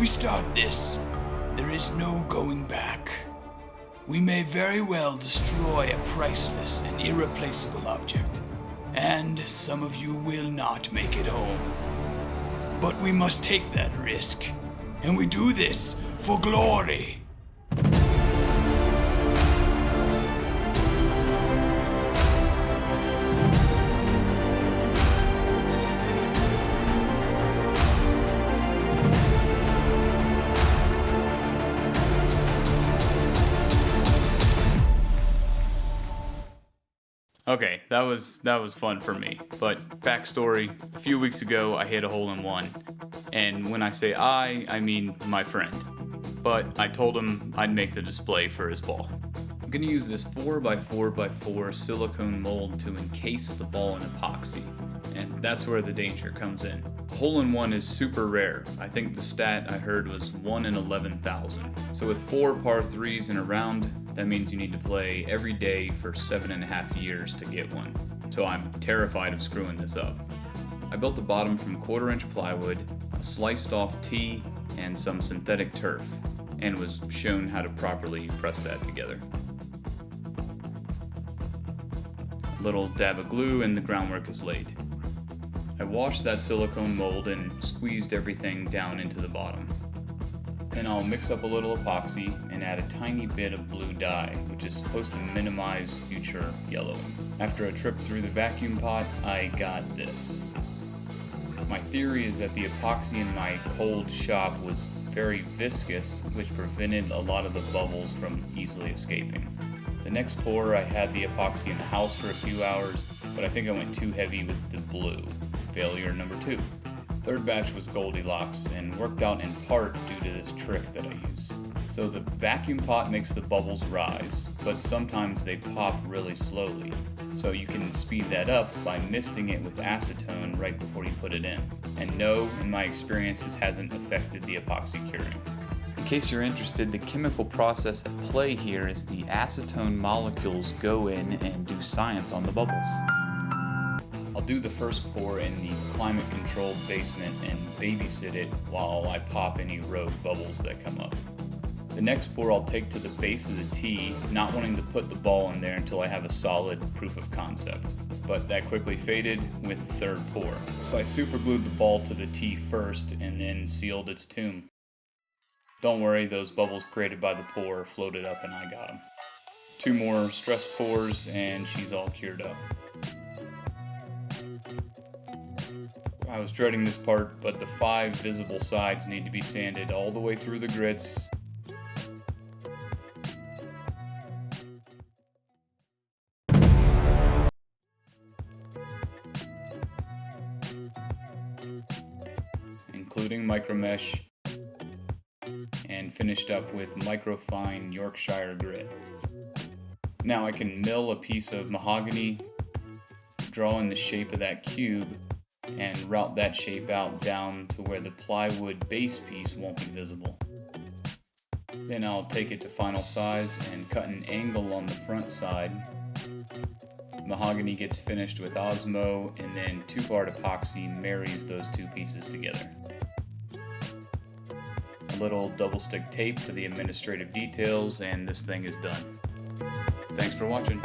we start this, there is no going back. We may very well destroy a priceless and irreplaceable object, and some of you will not make it home. But we must take that risk, and we do this for glory. Okay, that was fun for me. But backstory, a few weeks ago I hit a hole-in-one. And when I say I mean my friend. But I told him I'd make the display for his ball. I'm gonna use this 4x4x4 silicone mold to encase the ball in epoxy. And that's where the danger comes in. A hole-in-one is super rare. I think the stat I heard was 1 in 11,000. So with 4 par 3s in a round, that means you need to play every day for 7.5 years to get one. So I'm terrified of screwing this up. I built the bottom from 1/4-inch plywood, a sliced off tee, and some synthetic turf, and was shown how to properly press that together. A little dab of glue and the groundwork is laid. I washed that silicone mold and squeezed everything down into the bottom. Then I'll mix up a little epoxy and add a tiny bit of blue dye, which is supposed to minimize future yellowing. After a trip through the vacuum pot, I got this. My theory is that the epoxy in my cold shop was very viscous, which prevented a lot of the bubbles from easily escaping. The next pour, I had the epoxy in the house for a few hours, but I think I went too heavy with the blue. Failure number 2. Third batch was Goldilocks and worked out in part due to this trick that I use. So the vacuum pot makes the bubbles rise, but sometimes they pop really slowly. So you can speed that up by misting it with acetone right before you put it in. And no, in my experience, this hasn't affected the epoxy curing. In case you're interested, the chemical process at play here is the acetone molecules go in and do science on the bubbles. I'll do the first pour in the climate-controlled basement and babysit it while I pop any rogue bubbles that come up. The next pour I'll take to the base of the tee, not wanting to put the ball in there until I have a solid proof of concept. But that quickly faded with the third pour. So I superglued the ball to the tee first and then sealed its tomb. Don't worry, those bubbles created by the pour floated up and I got them. 2 more stress pours and she's all cured up. I was dreading this part, but the 5 visible sides need to be sanded all the way through the grits. Including micromesh, and finished up with microfine Yorkshire grit. Now I can mill a piece of mahogany, draw in the shape of that cube, and route that shape out down to where the plywood base piece won't be visible. Then I'll take it to final size and cut an angle on the front side. Mahogany gets finished with Osmo, and then 2-part epoxy marries those 2 pieces together. A little double stick tape for the administrative details, and this thing is done. Thanks for watching.